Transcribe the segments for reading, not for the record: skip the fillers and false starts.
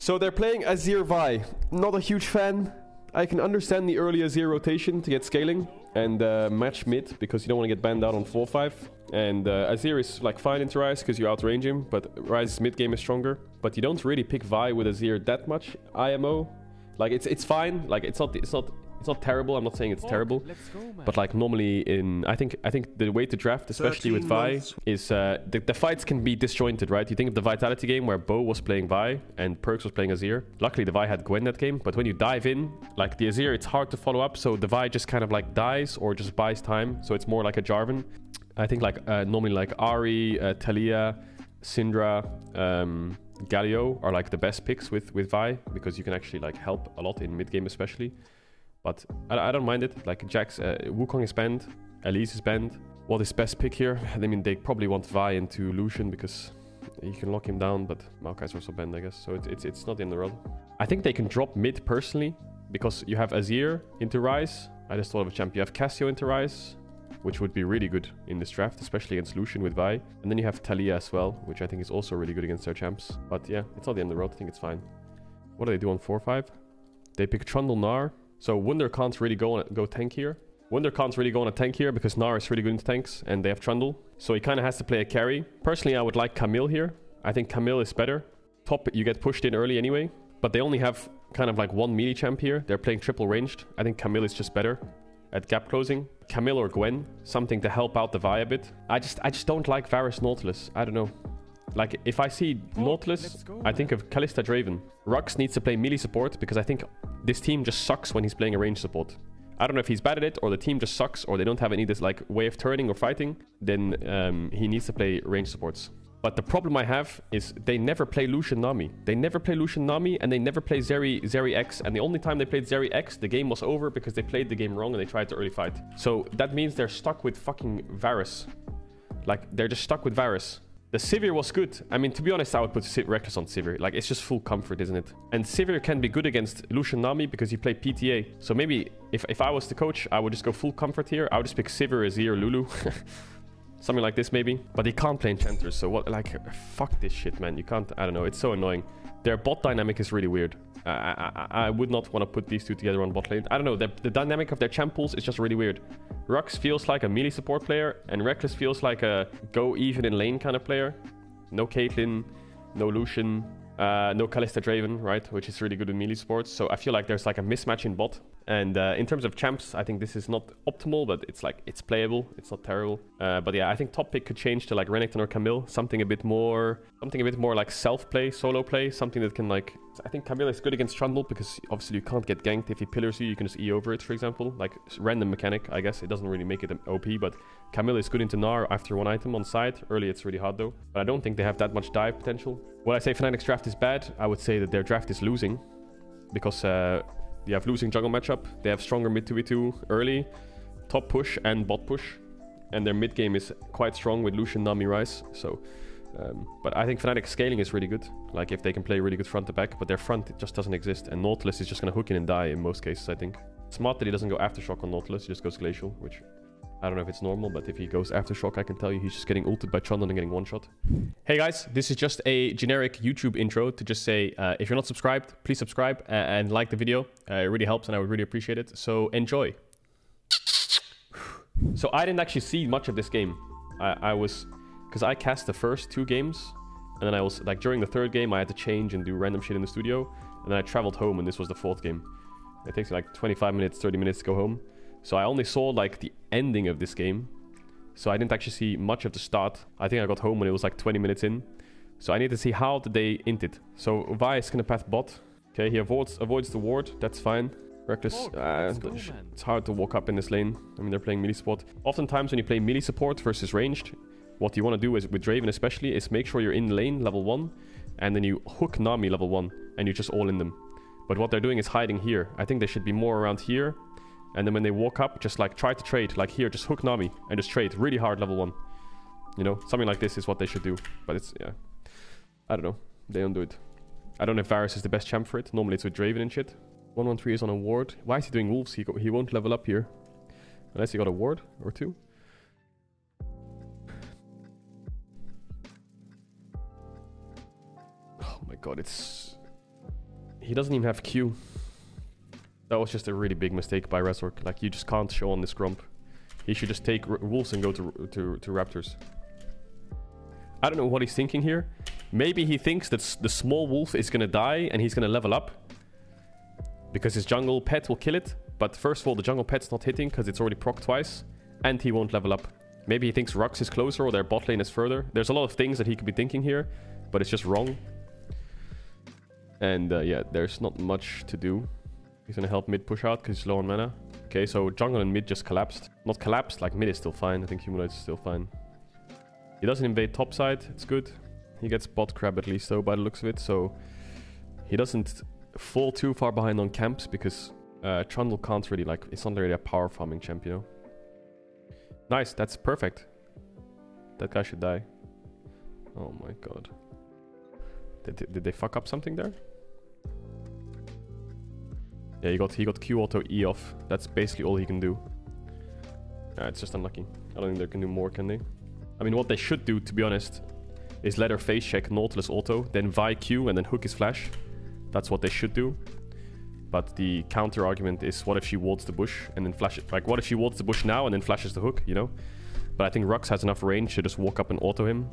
So they're playing Azir Vi. Not a huge fan. I can understand the early Azir rotation to get scaling and match mid because you don't want to get banned out on 4-5. And Azir is like fine into Ryze because you outrange him, but Ryze's mid game is stronger. But you don't really pick Vi with Azir that much. IMO, like it's fine. Like it's not terrible. I'm not saying it's terrible, but like normally I think the way to draft, especially with Vi, is the fights can be disjointed, right? You think of the Vitality game where Bo was playing Vi and Perkz was playing Azir. Luckily, the Vi had Gwen that game, but when you dive in, like the Azir, it's hard to follow up, so the Vi just kind of like dies or just buys time, so it's more like a Jarvan. I think like normally like Ahri, Taliyah, Syndra, Galio are like the best picks with Vi because you can actually like help a lot in mid game especially. But I don't mind it. Like Jax, Wukong is banned, Elise is banned. What is best pick here? I mean, they probably want Vi into Lucian because you can lock him down, but Maokai's also banned, I guess. So it's not the end of the world. I think they can drop mid personally because you have Azir into Ryze. I just thought of a champ. You have Cassio into Ryze, which would be really good in this draft, especially against Lucian with Vi. And then you have Taliyah as well, which I think is also really good against their champs. But yeah, it's not the end of the road. I think it's fine. What do they do on 4-5? They pick Trundle Gnar. So Wunder can't really go tank here. Wunder can't really go on a tank here because Gnar is really good into tanks and they have Trundle. So he kind of has to play a carry. Personally, I would like Camille here. I think Camille is better. Top, you get pushed in early anyway. But they only have kind of like one melee champ here. They're playing triple ranged. I think Camille is just better at gap closing. Camille or Gwen, something to help out the Vi a bit. I just don't like Varus Nautilus. I don't know. Like, if I see Nautilus, I think of Kalista Draven. Rux needs to play melee support because I think this team just sucks when he's playing a range support. I don't know if he's bad at it or the team just sucks or they don't have any this like way of turning or fighting. Then he needs to play range supports. But the problem I have is they never play Lucian Nami. They never play Lucian Nami and they never play Zeri X. And the only time they played Zeri X, the game was over because they played the game wrong and they tried to early fight. So that means they're stuck with fucking Varus. Like, they're just stuck with Varus. The Sivir was good. I mean, to be honest, I would put Reckless on Sivir. Like, it's just full comfort, isn't it? And Sivir can be good against Lucian Nami because he played PTA. So maybe if I was the coach, I would just go full comfort here. I would just pick Sivir, Azir, Lulu. Something like this, maybe. But he can't play Enchanters. So what, like, fuck this shit, man. You can't, I don't know. It's so annoying. Their bot dynamic is really weird. I would not want to put these two together on bot lane. I don't know. The dynamic of their champ pools is just really weird. Rux feels like a melee support player, and Reckless feels like a go even in lane kind of player. No Caitlyn, no Lucian, no Kalista Draven, right? Which is really good in melee sports. So I feel like there's like a mismatch in bot. And in terms of champs, I think this is not optimal, but it's like, it's playable. It's not terrible. But yeah, I think top pick could change to like Renekton or Camille. Something a bit more like self-play, solo play. Something that can like, I think Camille is good against Trundle because obviously you can't get ganked. If he pillars you, you can just E over it, for example. Like random mechanic, I guess. It doesn't really make it an OP, but Camille is good into Gnar after one item on side. Early, it's really hard though. But I don't think they have that much dive potential. When I say Fnatic's draft is bad, I would say that their draft is losing because you have losing jungle matchup. They have stronger mid 2v2 early, top push and bot push. And their mid game is quite strong with Lucian, Nami, Ryze. So, but I think Fnatic's scaling is really good. Like if they can play really good front to back, but their front it just doesn't exist. And Nautilus is just going to hook in and die in most cases, I think. Smart that he doesn't go Aftershock on Nautilus, he just goes Glacial, which I don't know if it's normal, but if he goes Aftershock, I can tell you he's just getting ulted by Trundle and getting one shot. Hey guys, this is just a generic YouTube intro to just say, if you're not subscribed, please subscribe and like the video. It really helps and I would really appreciate it. So enjoy. So I didn't actually see much of this game. Because I cast the first 2 games, and then I was, like during the 3rd game, I had to change and do random shit in the studio, and then I traveled home and this was the 4th game. It takes like 25 minutes, 30 minutes to go home. So I only saw like the ending of this game. So I didn't actually see much of the start. I think I got home when it was like 20 minutes in. So I need to see how did they int it. So Vi is gonna path bot. Okay, he avoids the ward. That's fine. Reckless. It's hard to walk up in this lane. I mean, they're playing melee support. Oftentimes when you play melee support versus ranged, what you want to do is with Draven especially is make sure you're in lane level 1 and then you hook Nami level 1 and you just all in them. But what they're doing is hiding here. I think they should be more around here. And then when they walk up, just like try to trade. Like here, just hook Nami and just trade really hard level 1. You know, something like this is what they should do. But it's, yeah. I don't know. They don't do it. I don't know if Varus is the best champ for it. Normally it's with Draven and shit. 113 is on a ward. Why is he doing wolves? He won't level up here. Unless he got a ward or 2. Oh my god, it's... He doesn't even have Q. That was just a really big mistake by Razork. Like, you just can't show on this Grump. He should just take Wolves and go to Raptors. I don't know what he's thinking here. Maybe he thinks that the small wolf is gonna die and he's gonna level up. Because his jungle pet will kill it. But first of all, the jungle pet's not hitting because it's already proc twice. And he won't level up. Maybe he thinks Rux is closer or their bot lane is further. There's a lot of things that he could be thinking here. But it's just wrong. And yeah, there's not much to do. He's gonna help mid push out because he's low on mana. Okay, so jungle and mid just collapsed. Not collapsed, like mid is still fine. I think Humanoid is still fine. He doesn't invade top side. It's good. He gets bot crab at least though by the looks of it. So he doesn't fall too far behind on camps because Trundle can't really like... It's not really a power farming champ, you know? Nice, that's perfect. That guy should die. Oh my god. Did they fuck up something there? Yeah, he got Q auto E off. That's basically all he can do. It's just unlucky. I don't think they can do more, can they? I mean, what they should do, to be honest, is let her face check Nautilus auto, then Vi Q, and then hook his flash. That's what they should do. But the counter argument is, what if she wards the bush and then flashes? Like, what if she wards the bush now and then flashes the hook, you know? But I think Rux has enough range to just walk up and auto him.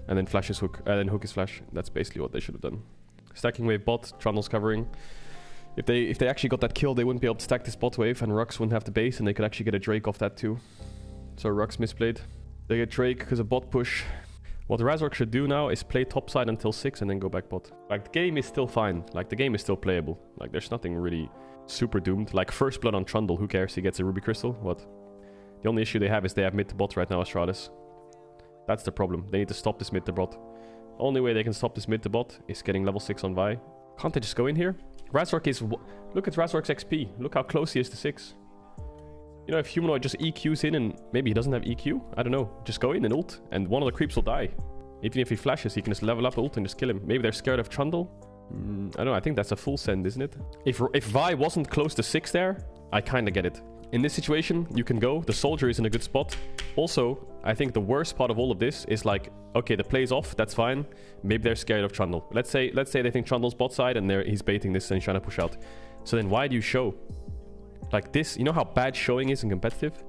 And then flash his hook, and then hook his flash. That's basically what they should have done. Stacking wave bot, Trundle's covering. If they actually got that kill, they wouldn't be able to stack this bot wave, and Rux wouldn't have the base, and they could actually get a Drake off that too. So Rux misplayed. They get Drake because of bot push. What Razork should do now is play topside until 6 and then go back bot. Like, the game is still fine. Like, the game is still playable. Like, there's nothing really super doomed. Like, first blood on Trundle, who cares? He gets a Ruby Crystal. What? The only issue they have is they have mid to bot right now, Astralis. That's the problem. They need to stop this mid to bot. Only way they can stop this mid to bot is getting level 6 on Vi. Can't they just go in here? Razork is... Look at Razork's XP. Look how close he is to 6. You know, if Humanoid just EQs in and maybe he doesn't have EQ, I don't know. Just go in and ult, and one of the creeps will die. Even if he flashes, he can just level up ult and just kill him. Maybe they're scared of Trundle. I don't know, I think that's a full send, isn't it? If Vi wasn't close to 6 there, I kind of get it. In this situation, you can go. The soldier is in a good spot. Also, I think the worst part of all of this is like, okay, the play's off, that's fine. Maybe they're scared of Trundle. Let's say they think Trundle's bot side and he's baiting this and he's trying to push out. So then why do you show? Like this, you know how bad showing is in competitive?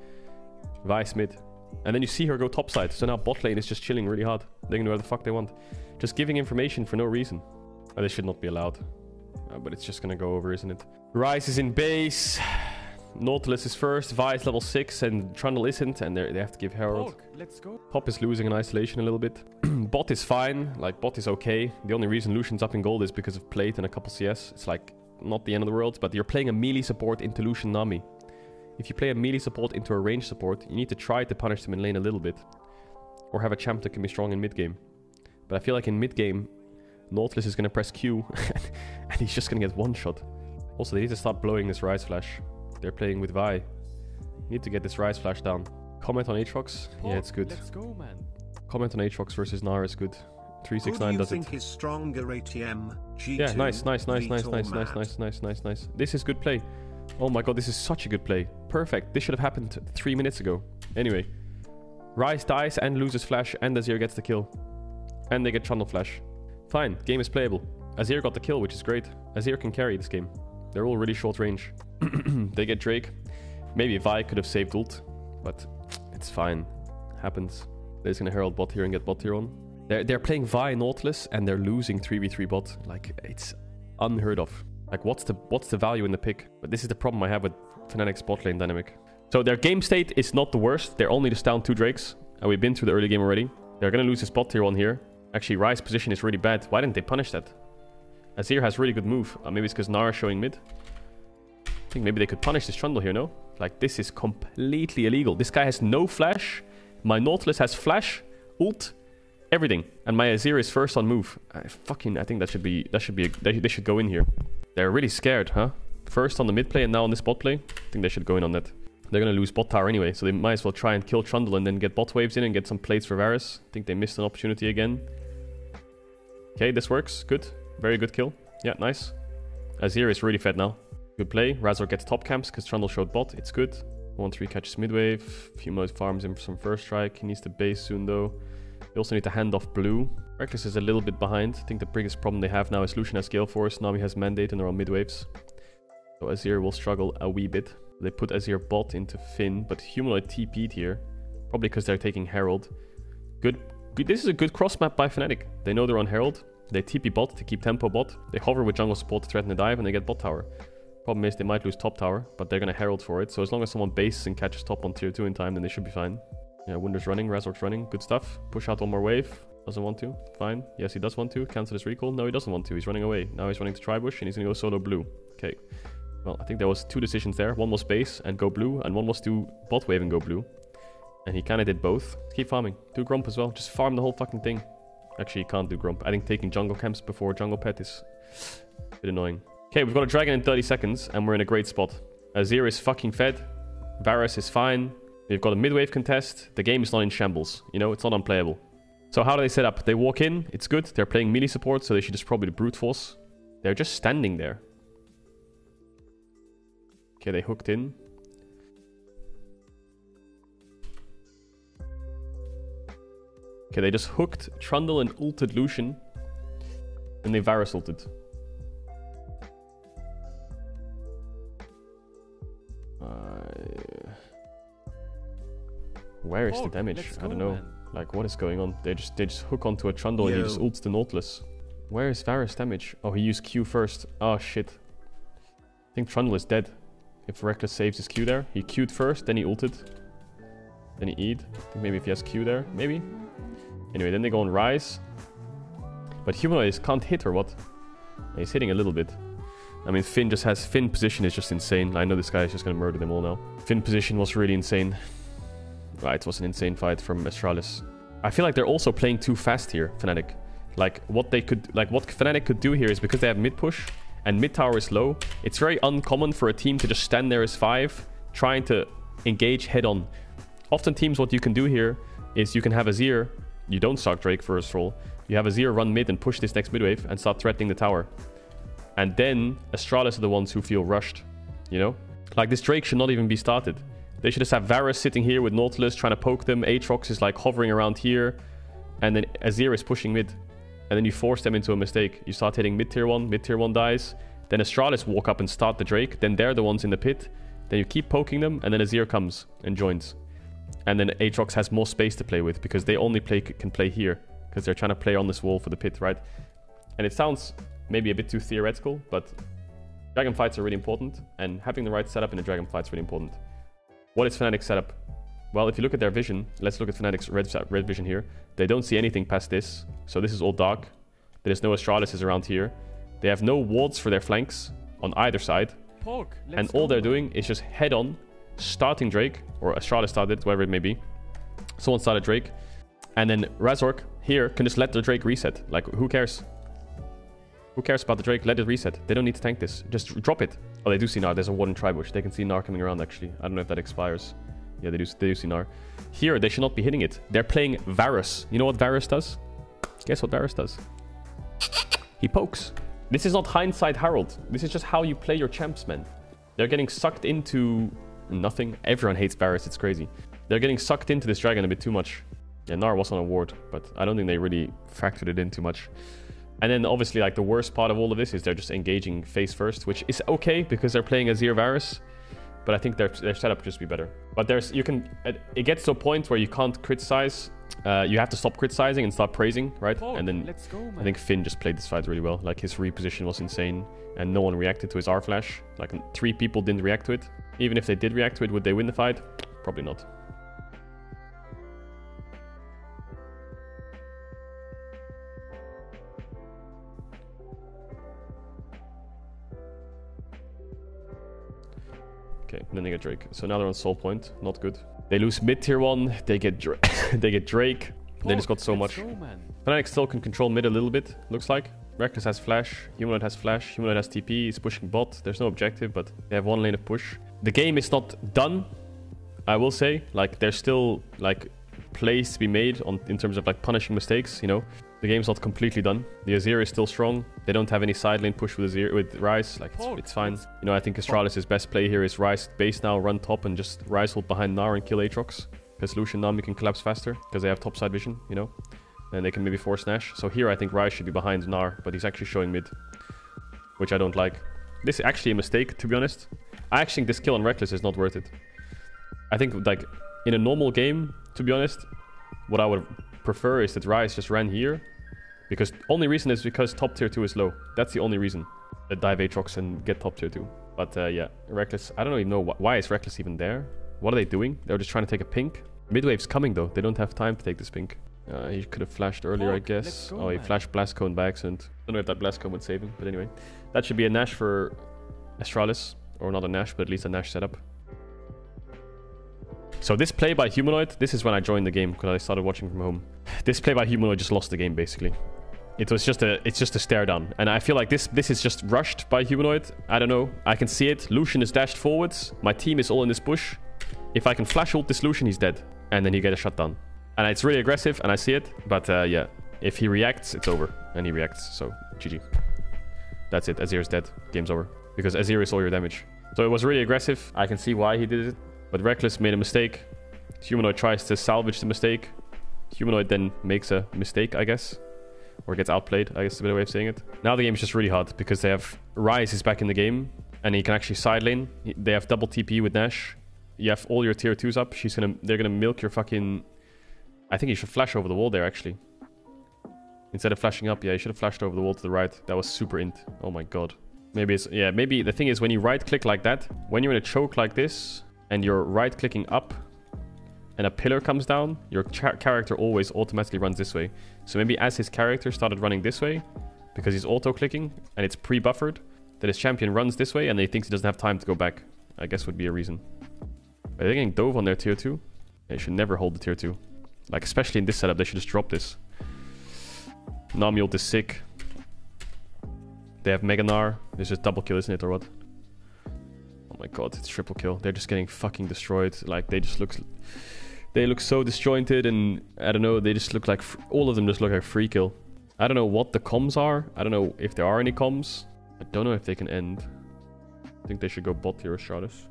Vice mid. And then you see her go topside. So now bot lane is just chilling really hard. They can do whatever the fuck they want. Just giving information for no reason. This should not be allowed. But it's just gonna go over, isn't it? Ryze is in base. Nautilus is first. Vi is level 6 and Trundle isn't. And they have to give Herald. Let's go. Top is losing in isolation a little bit. Bot is fine. Like, bot is okay. The only reason Lucian's up in gold is because of plate and a couple CS. It's like... not the end of the world, but you're playing a melee support into Lucian Nami. If you play a melee support into a range support, you need to try to punish them in lane a little bit. Or have a champ that can be strong in mid-game. But I feel like in mid-game, Nautilus is going to press Q, and he's just going to get one shot. Also, they need to stop blowing this Ryze flash. They're playing with Vi. Need to get this Ryze flash down. Comment on Aatrox? Yeah, it's good. Let's go, man. Comment on Aatrox versus Nara is good. 369 does it. Who do you think is stronger, ATM, G2, Yeah, nice. Vito, Nice. This is good play. Oh my god, this is such a good play. Perfect. This should have happened 3 minutes ago. Anyway. Ryze dies and loses flash, and Azir gets the kill. And they get Trundle flash. Fine, game is playable. Azir got the kill, which is great. Azir can carry this game. They're all really short range. They get Drake. Maybe Vi could have saved ult, but it's fine. Happens. They're just gonna Herald bot here and get bot tier on. They're playing Vi Nautilus and they're losing 3v3 bot. Like, it's unheard of. Like, what's the value in the pick? But this is the problem I have with Fnatic's bot lane dynamic. So their game state is not the worst. They're only just down 2 Drakes. And we've been through the early game already. They're gonna lose this bot tier on here. Actually, Ryze's position is really bad. Why didn't they punish that? Azir has really good move. Maybe it's because Nara's showing mid. I think maybe they could punish this Trundle here, no? Like, this is completely illegal. This guy has no flash. My Nautilus has flash, ult, everything. And my Azir is first on move. I think they should go in here. They're really scared, huh? First on the mid play and now on this bot play. I think they should go in on that. They're gonna lose bot tower anyway, so they might as well try and kill Trundle and then get bot waves in and get some plates for Varus. I think they missed an opportunity again. Okay, this works. Good. Very good kill. Yeah, nice. Azir is really fed now. Good play. Razork gets top camps because Trundle showed bot. It's good. 1-3 catches midwave. Humanoid farms him for some first strike. He needs to base soon though. They also need to hand off blue. Reckless is a little bit behind. I think the biggest problem they have now is Lucian has Gale Force, Nami has Mandate, and they're on mid waves. So Azir will struggle a wee bit. They put Azir bot into Finn, but Humanoid TP'd here. Probably because they're taking Herald. Good. This is a good cross map by Fnatic. They know they're on Herald. They TP bot to keep tempo bot. They hover with jungle support to threaten the dive, and they get bot tower. Problem is they might lose top tower, but they're going to Herald for it. So as long as someone bases and catches top on tier 2 in time, then they should be fine. Yeah, Wunder's running, Razork's running. Good stuff. Push out one more wave. Doesn't want to. Fine. Yes, he does want to. Cancel his recall. No, he doesn't want to. He's running away. Now he's running to Tribush, and he's going to go solo blue. Okay. Well, I think there was 2 decisions there. One was base and go blue, and one was to bot wave and go blue. And he kind of did both. Keep farming. Do Grump as well. Just farm the whole fucking thing. Actually, you can't do Grump. I think taking jungle camps before jungle pet is a bit annoying. Okay, we've got a dragon in 30 seconds, and we're in a great spot. Azir is fucking fed. Varus is fine. We've got a mid-wave contest. The game is not in shambles. You know, it's not unplayable. So how do they set up? They walk in. It's good. They're playing melee support, so they should just probably brute force. They're just standing there. Okay, they hooked in. Okay, they just hooked Trundle and ulted Lucian. And they Varus ulted. Where is the damage? I don't know. Man. Like, what is going on? They just hook onto a Trundle and he just ults the Nautilus. Where is Varus damage? Oh, he used Q first. Oh, shit. I think Trundle is dead. If Reckless saves his Q there. He Q'd first, then he ulted. Then he E'd. I think maybe if he has Q there. Maybe. Anyway, then they go on Rise. But Humanoid can't hit or what? He's hitting a little bit. I mean, Finn position is just insane. I know this guy is just going to murder them all now. Finn position was really insane. Right, it was an insane fight from Astralis. I feel like they're also playing too fast here, Fnatic. Like, what Fnatic could do here is because they have mid push and mid tower is low, it's very uncommon for a team to just stand there as 5, trying to engage head on. Often teams, what you can do here is you can have Azir. You don't start Drake first of all. You have Azir run mid and push this next mid wave and start threatening the tower. And then Astralis are the ones who feel rushed, you know? Like, this Drake should not even be started. They should just have Varus sitting here with Nautilus trying to poke them. Aatrox is like hovering around here. And then Azir is pushing mid. And then you force them into a mistake. You start hitting mid tier 1 dies. Then Astralis walk up and start the Drake. Then they're the ones in the pit. Then you keep poking them, and then Azir comes and joins. And then Aatrox has more space to play with because they only can play here. Because they're trying to play on this wall for the pit, right? And it sounds maybe a bit too theoretical, but dragon fights are really important. And having the right setup in a dragon fight is really important. What is Fnatic's setup? Well, if you look at their vision, let's look at Fnatic's red vision here. They don't see anything past this. So this is all dark. There's no Astralis around here. They have no wards for their flanks on either side. And all they're doing is just head on, starting Drake, or Astralis started, whatever it may be. Someone started Drake. And then Razork here can just let the Drake reset. Like, who cares? Who cares about the Drake? Let it reset. They don't need to tank this. Just drop it. Oh, they do see Gnar. There's a ward in Tribush. They can see Gnar coming around, actually. I don't know if that expires. Yeah, they do see Gnar. Here, they should not be hitting it. They're playing Varus. You know what Varus does? Guess what Varus does? He pokes. This is not hindsight Harold. This is just how you play your champs, man. They're getting sucked into nothing. Everyone hates Varus. It's crazy. They're getting sucked into this dragon a bit too much. Yeah, Gnar was on a ward, but I don't think they really factored it in too much. And then obviously, like, the worst part of all of this is they're just engaging face first, which is okay because they're playing Azir Varus. But I think their setup would just be better. But it gets to a point where you can't criticize. You have to stop criticizing and start praising, right? And then let's go, man. I think Finn just played this fight really well. Like, his reposition was insane and no one reacted to his R flash. Like, 3 people didn't react to it. Even if they did react to it, would they win the fight? Probably not. Okay, then they get Drake. So now they're on soul point. Not good. They lose mid tier 1. They get they get Drake. They just got so much. Fnatic still can control mid a little bit, looks like. Reckless has flash. Humanoid has flash. Humanoid has TP. He's pushing bot. There's no objective, but they have 1 lane of push. The game is not done, I will say. Like, there's still, like, plays to be made in terms of, like, punishing mistakes, you know. The game's not completely done. The Azir is still strong. They don't have any side lane push with Ryze. Like, it's fine. You know, I think Astralis' best play here is Ryze base now, run top, and just Ryze hold behind Gnar and kill Aatrox. Because Lucian and Nami can collapse faster, because they have top side vision, you know. and they can maybe force Nash. So here I think Ryze should be behind Gnar, but he's actually showing mid, which I don't like. This is actually a mistake, to be honest. I actually think this kill on Reckless is not worth it. I think, like, in a normal game, to be honest, what I would prefer is that Ryze just ran here, because only reason is because top tier 2 is low. That's the only reason that dive Aatrox and get top tier 2. But yeah, Reckless, I don't even know why is Reckless even there? What are they doing? They're just trying to take a pink. Midwave's coming though. They don't have time to take this pink. He could have flashed earlier, I guess. Go, he flashed Blast Cone by accident. Don't know if that Blast Cone would save him, but anyway. That should be a Nash for Astralis. Or not a Nash, but at least a Nash setup. So this play by Humanoid, this is when I joined the game, because I started watching from home. This play by Humanoid just lost the game, basically. It's just a stare down. And I feel like this is just rushed by Humanoid. I don't know. I can see it. Lucian is dashed forwards. My team is all in this bush. If I can flash ult this Lucian, he's dead. And then you get a shutdown. And it's really aggressive, and I see it. But yeah, if he reacts, it's over. And he reacts, so GG. That's it. Azir is dead. Game's over. Because Azir is all your damage. So it was really aggressive. I can see why he did it. But Reckless made a mistake. Humanoid tries to salvage the mistake. Humanoid then makes a mistake, I guess. Or gets outplayed, I guess is a better way of saying it. Now the game is just really hard because they have Ryze is back in the game. And he can actually side lane. They have double TP with Nash. You have all your tier 2s up. They're gonna milk your fucking... I think you should flash over the wall there, actually. Instead of flashing up, yeah, you should have flashed over the wall to the right. That was super int. Oh my god. Maybe it's... Yeah, maybe the thing is when you right-click like that, when you're in a choke like this, and you're right-clicking up, and a pillar comes down, your character always automatically runs this way. So maybe as his character started running this way, because he's auto-clicking, and it's pre-buffered, that his champion runs this way, and he thinks he doesn't have time to go back. I guess would be a reason. But they're getting dove on their tier 2. They should never hold the tier 2. Like, especially in this setup, they should just drop this. Nami ult is sick. They have Mega Gnar. There's just double kill, isn't it, or what? Oh my god, it's triple kill. They're just getting fucking destroyed. Like, they just look... They look so disjointed, and I don't know, they just look like... All of them just look like free kill. I don't know what the comms are. I don't know if there are any comms. I don't know if they can end. I think they should go bot here with Stratus.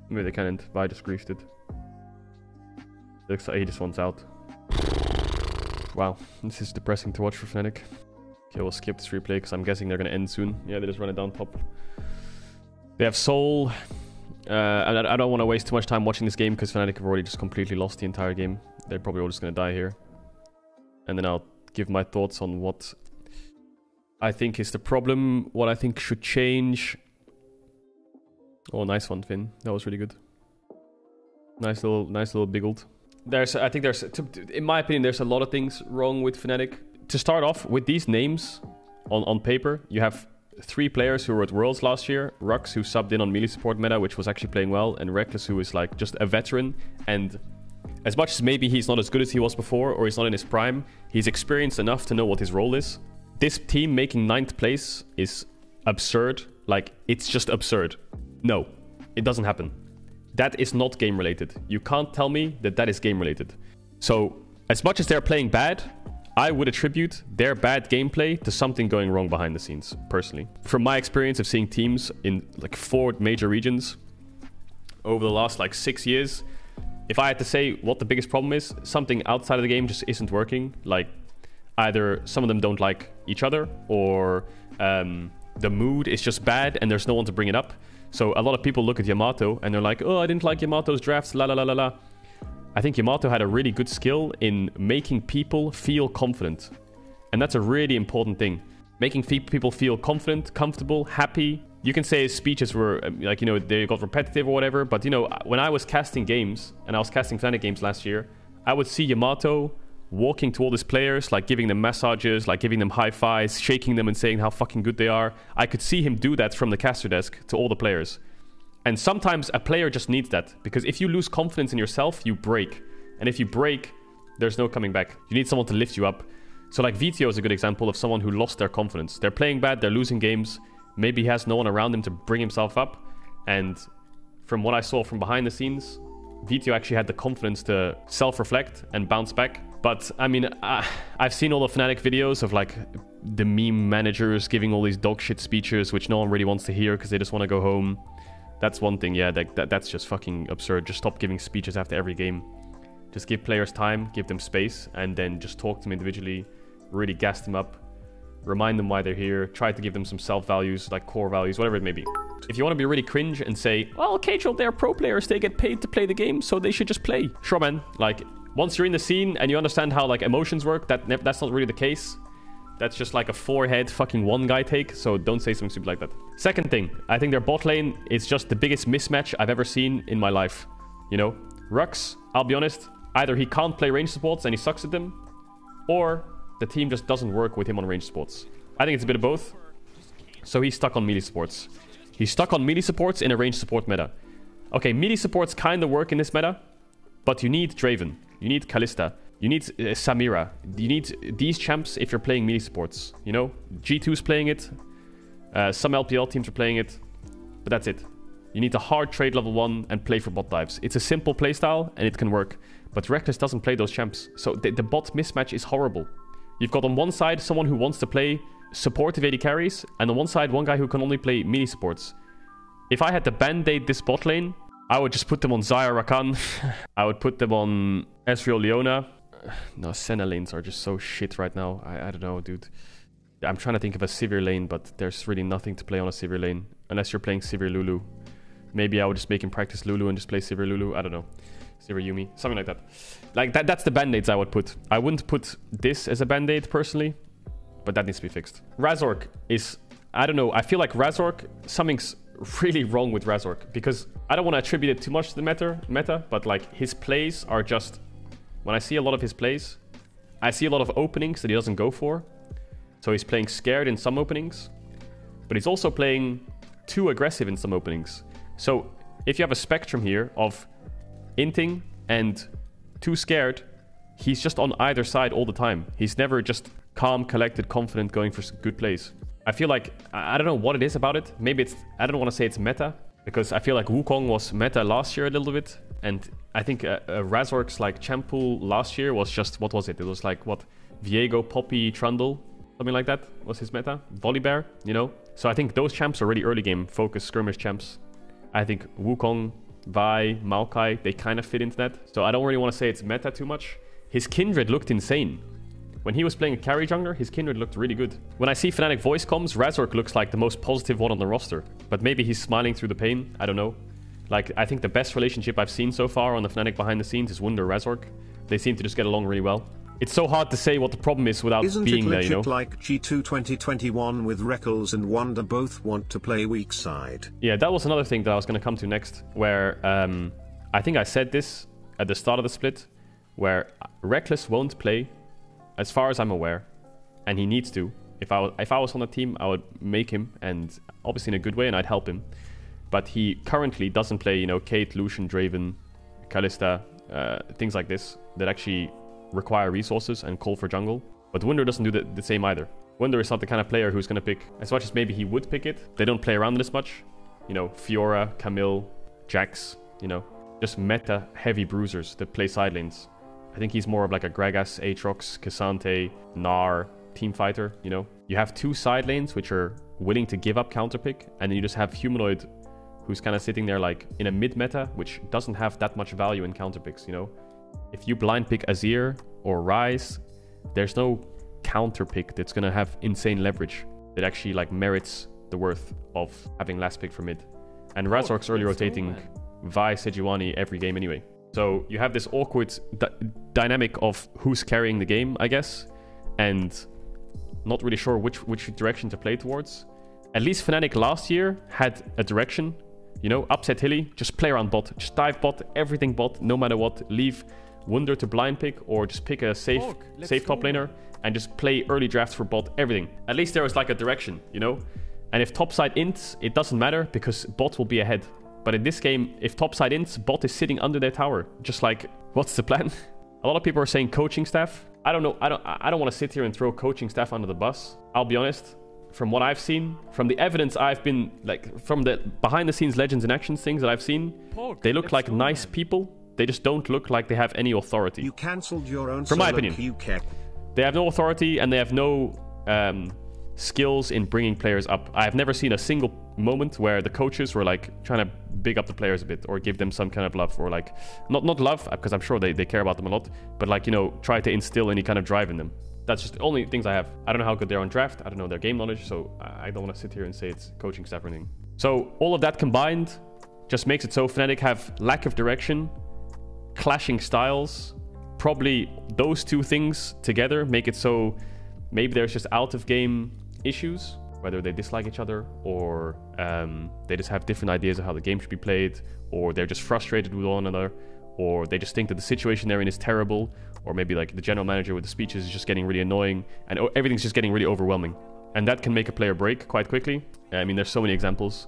Maybe they can end, but I just griefed it. Looks like he just wants out. Wow, this is depressing to watch for Fnatic. Okay, we'll skip this replay because I'm guessing they're going to end soon. Yeah, they just run it down top. They have Soul. And I don't want to waste too much time watching this game because Fnatic have already just completely lost the entire game. They're probably all just going to die here. And then I'll give my thoughts on what I think is the problem, what I think should change. Oh, nice one, Finn. That was really good. Nice little big ult. I think there's, in my opinion, there's a lot of things wrong with Fnatic. To start off with these names on paper, you have 3 players who were at Worlds last year. Rux, who subbed in on melee support meta, which was actually playing well, and Reckless, who is like just a veteran. And as much as maybe he's not as good as he was before, or he's not in his prime, he's experienced enough to know what his role is. This team making 9th place is absurd. Like, it's just absurd. No, it doesn't happen. That is not game related. You can't tell me that that is game related. So, as much as they're playing bad, I would attribute their bad gameplay to something going wrong behind the scenes, personally. From my experience of seeing teams in like 4 major regions over the last like 6 years, if I had to say what the biggest problem is, something outside of the game just isn't working. Like, either some of them don't like each other, or the mood is just bad and there's no one to bring it up. So a lot of people look at Yamato and they're like, oh, I didn't like Yamato's drafts, la la la la la. I think Yamato had a really good skill in making people feel confident. And that's a really important thing. Making people feel confident, comfortable, happy. You can say his speeches were, like, you know, they got repetitive or whatever. But, you know, when I was casting games, and I was casting Fnatic games last year, I would see Yamato walking to all these players, like giving them massages, like giving them high fives, shaking them and saying how fucking good they are. I could see him do that from the caster desk to all the players. And sometimes a player just needs that, because if you lose confidence in yourself, you break. And if you break, there's no coming back. You need someone to lift you up. So like Vito is a good example of someone who lost their confidence. They're playing bad, they're losing games. Maybe he has no one around him to bring himself up. And from what I saw from behind the scenes, Vito actually had the confidence to self-reflect and bounce back. But, I mean, I've seen all the Fnatic videos of, like, the meme managers giving all these dog shit speeches, which no one really wants to hear because they just want to go home. That's one thing, yeah, that's just fucking absurd. Just stop giving speeches after every game. Just give players time, give them space, and then just talk to them individually, really gas them up, remind them why they're here, try to give them some self-values, like core values, whatever it may be. If you want to be really cringe and say, well, Casual, they're pro players, they get paid to play the game, so they should just play. Sure, man. Like, once you're in the scene and you understand how, like, emotions work, that's not really the case. That's just like a forehead fucking one guy take, so don't say something stupid like that. Second thing, I think their bot lane is just the biggest mismatch I've ever seen in my life. You know, Rux, I'll be honest, either he can't play range supports and he sucks at them, or the team just doesn't work with him on range supports. I think it's a bit of both. So he's stuck on melee supports. He's stuck on melee supports in a range support meta. Okay, melee supports kind of work in this meta, but you need Draven, you need Kalista, you need Samira. You need these champs if you're playing melee supports. You know, G2's playing it. Some LPL teams are playing it. But that's it. You need a hard trade level 1 and play for bot dives. It's a simple playstyle and it can work. But Rekkles doesn't play those champs. So the bot mismatch is horrible. You've got on one side someone who wants to play supportive AD carries, and on one side one guy who can only play melee supports. If I had to band-aid this bot lane, I would just put them on Xayah Rakan. I would put them on Ezreal Leona. No, Senna lanes are just so shit right now. I don't know, dude. I'm trying to think of a Sivir lane, but there's really nothing to play on a Sivir lane. Unless you're playing Sivir Lulu. Maybe I would just make him practice Lulu and just play Sivir Lulu. I don't know. Sivir Yumi. Something like that. Like, that's the band-aids I would put. I wouldn't put this as a band-aid, personally. But that needs to be fixed. Razork is... I don't know. I feel like Razork... Something's really wrong with Razork. Because I don't want to attribute it too much to the meta. But, like, his plays are just... When I see a lot of his plays, I see a lot of openings that he doesn't go for. So he's playing scared in some openings, but he's also playing too aggressive in some openings. So if you have a spectrum here of inting and too scared, he's just on either side all the time. He's never just calm, collected, confident, going for good plays. I feel like, I don't know what it is about it. Maybe it's, I don't want to say it's meta, because I feel like Wukong was meta last year a little bit. And I think Razork's like champ pool last year was just, what was it? It was like, what, Viego, Poppy, Trundle, something like that was his meta. Volibear, you know? So I think those champs are really early game focused skirmish champs. I think Wukong, Vi, Maokai, they kind of fit into that. So I don't really want to say it's meta too much. His Kindred looked insane. When he was playing a carry jungler, his Kindred looked really good. When I see Fnatic voice comms, Razork looks like the most positive one on the roster. But maybe he's smiling through the pain, I don't know. Like, I think the best relationship I've seen so far on the Fnatic behind the scenes is Wunder Razork. They seem to just get along really well. It's so hard to say what the problem is without being there, you know? Isn't it like G2 2021 with Rekkles and Wunder both want to play weak side? Yeah, that was another thing that I was going to come to next, where I think I said this at the start of the split, where Rekkles won't play, as far as I'm aware, and he needs to. If I was on the team, I would make him, and obviously in a good way, and I'd help him. But he currently doesn't play, you know, Kate, Lucian, Draven, Kalista, things like this that actually require resources and call for jungle. But Wunder doesn't do the same either. Wunder is not the kind of player who's going to pick, as much as maybe he would pick it, they don't play around it as much. You know, Fiora, Camille, Jax, you know, just meta heavy bruisers that play side lanes. I think he's more of like a Gragas, Aatrox, Cassante, Gnar, team fighter, you know. You have two side lanes which are willing to give up counterpick, and then you just have Humanoid who's kind of sitting there like in a mid meta, which doesn't have that much value in counterpicks, you know. If you blind pick Azir or Ryze, there's no counterpick that's going to have insane leverage that actually like merits the worth of having last pick for mid. And Razork's early rotating Vi Sejuani every game anyway. So you have this awkward dynamic of who's carrying the game, I guess, and not really sure which direction to play towards. At least Fnatic last year had a direction, you know, upset Hilly, just play around bot, just dive bot, everything bot, no matter what, leave Wunder to blind pick or just pick a safe top laner and just play early drafts for bot, everything. At least there was like a direction, you know? And if topside ints, it doesn't matter because bot will be ahead. But in this game, if topside ints, bot is sitting under their tower. Just like, what's the plan? A lot of people are saying coaching staff. I don't know. I don't want to sit here and throw coaching staff under the bus. I'll be honest. From what I've seen, from the evidence I've been, like, from the behind-the-scenes Legends in Actions things that I've seen, they look like nice people. They just don't look like they have any authority. You cancelled your own. From my opinion, they have no authority and they have no skills in bringing players up. I have never seen a single moment where the coaches were like trying to big up the players a bit or give them some kind of love, or like not love, because I'm sure they care about them a lot, but like, you know, try to instill any kind of drive in them. That's just the only things I have. I don't know how good they're on draft. I don't know their game knowledge, so I don't want to sit here and say it's coaching staff or anything. So all of that combined just makes it so Fnatic have lack of direction, clashing styles. Probably those two things together make it so maybe there's just out of game issues, whether they dislike each other, or they just have different ideas of how the game should be played, or they're just frustrated with one another, or they just think that the situation they're in is terrible, or maybe like the general manager with the speeches is just getting really annoying, and everything's just getting really overwhelming. And that can make a player break quite quickly. I mean, there's so many examples.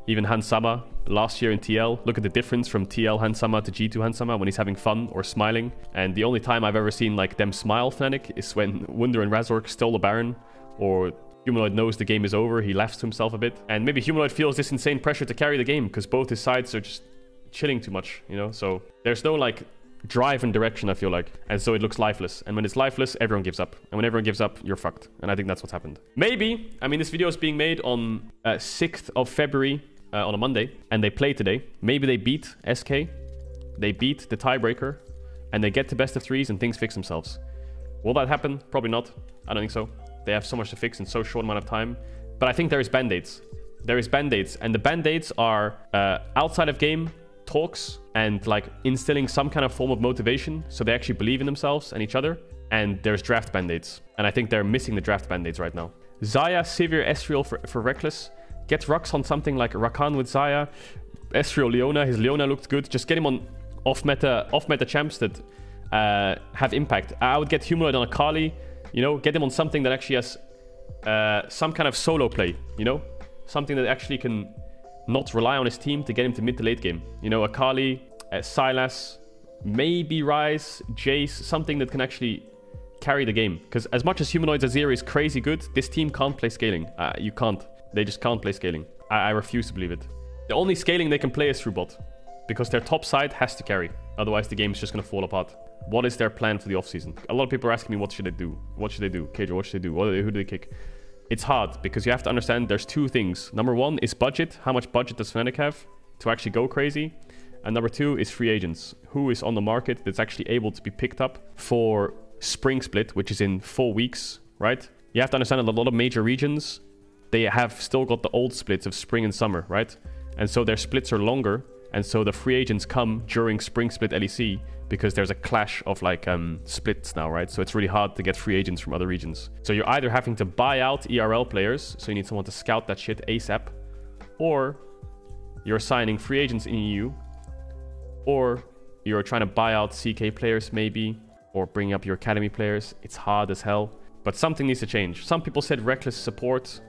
Even Hans Sama last year in TL, look at the difference from TL Hans Sama to G2 Hans Sama when he's having fun or smiling. And the only time I've ever seen like them smile Fnatic is when Wunder and Razork stole the Baron, or Humanoid knows the game is over, he laughs to himself a bit. And maybe Humanoid feels this insane pressure to carry the game because both his sides are just chilling too much, you know? So there's no like drive and direction, I feel like. And so it looks lifeless. And when it's lifeless, everyone gives up. And when everyone gives up, you're fucked. And I think that's what's happened. Maybe, I mean, this video is being made on 6th of February on a Monday. And they play today. Maybe they beat SK. They beat the tiebreaker. And they get to best of threes and things fix themselves. Will that happen? Probably not. I don't think so. They have so much to fix in so short amount of time. But I think there is band-aids. There is band-aids. And the band-aids are outside of game talks and like instilling some kind of form of motivation so they actually believe in themselves and each other. And there's draft band-aids. And I think they're missing the draft band-aids right now. Xayah, Sivir, Ezreal for Reckless. Get Rux on something like Rakan with Xayah. Ezreal, Leona. His Leona looked good. Just get him on off-meta champs that have impact. I would get Humanoid on a Kali. You know, get him on something that actually has some kind of solo play. You know? Something that actually can not rely on his team to get him to mid to late game. You know, Akali, Sylas, maybe Ryze, Jace, something that can actually carry the game. Because as much as Humanoid's Azir is crazy good, this team can't play scaling. You can't. They just can't play scaling. I refuse to believe it. The only scaling they can play is through bot. Because their top side has to carry. Otherwise the game is just going to fall apart. What is their plan for the offseason? A lot of people are asking me, what should they do? What should they do? Kjor, what should they do? Who do they kick? It's hard because you have to understand there's two things. Number one is budget. How much budget does Fnatic have to actually go crazy? And number two is free agents. Who is on the market that's actually able to be picked up for Spring Split, which is in 4 weeks, right? You have to understand that a lot of major regions, they have still got the old splits of spring and summer, right? And so their splits are longer. And so the free agents come during Spring Split LEC because there's a clash of like splits now, right? So it's really hard to get free agents from other regions. So you're either having to buy out ERL players, so you need someone to scout that shit ASAP, or you're signing free agents in EU, or you're trying to buy out CK players maybe, or bring up your academy players. It's hard as hell, but something needs to change. Some people said Reckless support,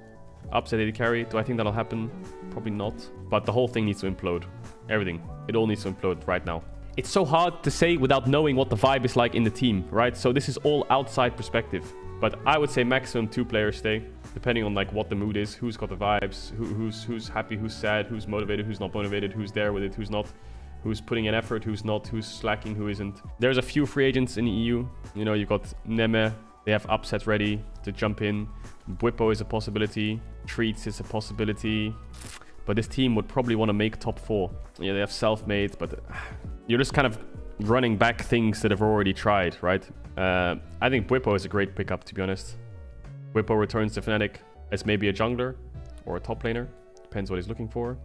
upset AD carry. Do I think that'll happen? Probably not. But the whole thing needs to implode. Everything. It all needs to implode right now. It's so hard to say without knowing what the vibe is like in the team, right? So this is all outside perspective. But I would say maximum 2 players stay, depending on like what the mood is, who's got the vibes, who's happy, who's sad, who's motivated, who's not motivated, who's there with it, who's not, who's putting in effort, who's not, who's slacking, who isn't. There's a few free agents in the EU. You know, you've got Neme. They have Upset ready to jump in. Bwipo is a possibility. Treats is a possibility. But this team would probably want to make top 4. Yeah, they have self-made, but you're just kind of running back things that have already tried, right? I think Bwipo is a great pickup, to be honest. Bwipo returns to Fnatic as maybe a jungler or a top laner. Depends what he's looking for.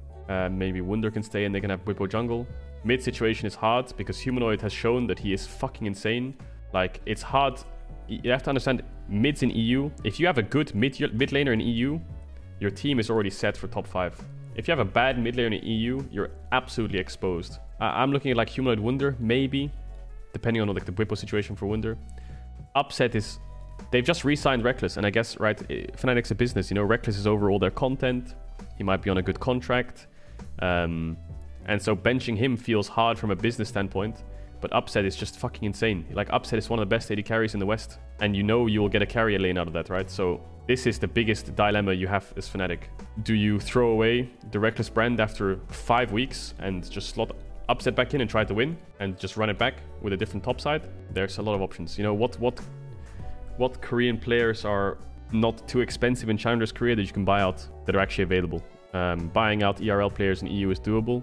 Maybe Wunder can stay and they can have Bwipo jungle. Mid situation is hard because Humanoid has shown that he is fucking insane. Like, it's hard. You have to understand, mids in EU, if you have a good mid laner in EU, your team is already set for top 5. If you have a bad mid laner in EU, you're absolutely exposed. I'm looking at like Humanoid Wunder, maybe, depending on like the Bwipo situation for Wunder. Upset is, they've just re-signed Reckless, and I guess, right, Fnatic's a business, you know, Reckless is over all their content. He might be on a good contract. And so benching him feels hard from a business standpoint. But Upset is just fucking insane. Like, Upset is one of the best AD carries in the West. And you know you will get a carrier lane out of that, right? So this is the biggest dilemma you have as Fnatic. Do you throw away the Reckless brand after 5 weeks and just slot Upset back in and try to win? And just run it back with a different top side? There's a lot of options. You know, what Korean players are not too expensive in Challenger's Korea that you can buy out that are actually available. Buying out ERL players in EU is doable.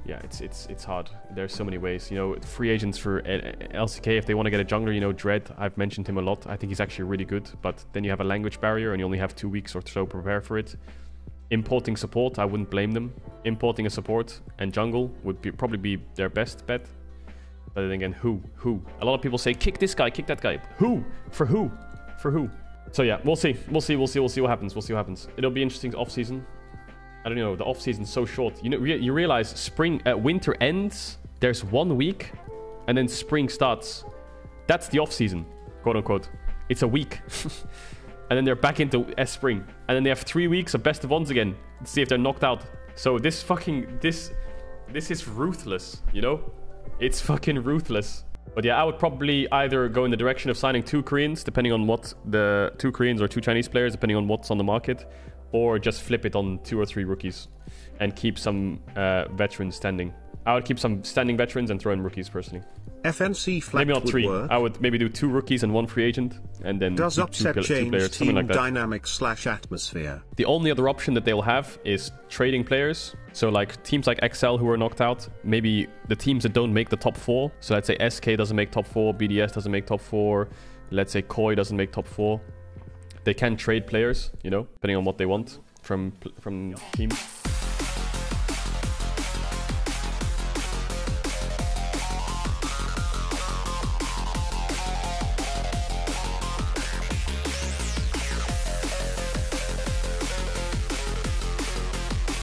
Yeah, it's hard. There's so many ways. You know, free agents for LCK, if they want to get a jungler, you know, Dread, I've mentioned him a lot. I think he's actually really good, but then you have a language barrier and you only have 2 weeks or so to prepare for it. Importing support, I wouldn't blame them. Importing a support and jungle would probably be their best bet. But then again, who? A lot of people say, kick this guy, kick that guy. Who? For who? For who? So yeah, we'll see what happens. We'll see what happens. It'll be interesting off season. I don't know, the off season's so short. You know, you realize winter ends, there's 1 week, and then spring starts. That's the off season, quote unquote. It's a week. And then they're back into spring. And then they have 3 weeks of best of ones again to see if they're knocked out. So this is ruthless, you know? It's fucking ruthless. But yeah, I would probably either go in the direction of signing 2 Koreans, depending on what the 2 Koreans or 2 Chinese players, depending on what's on the market, or just flip it on 2 or 3 rookies and keep some veterans standing. I would keep some standing veterans and throw in rookies personally. FNC flat maybe not 3. work. I would maybe do 2 rookies and 1 free agent, and then does upset two change players, team like dynamic/atmosphere? The only other option that they'll have is trading players. So like teams like XL who are knocked out, maybe the teams that don't make the top 4. So let's say SK doesn't make top 4, BDS doesn't make top 4, let's say Koi doesn't make top 4. They can trade players, you know, depending on what they want from teams.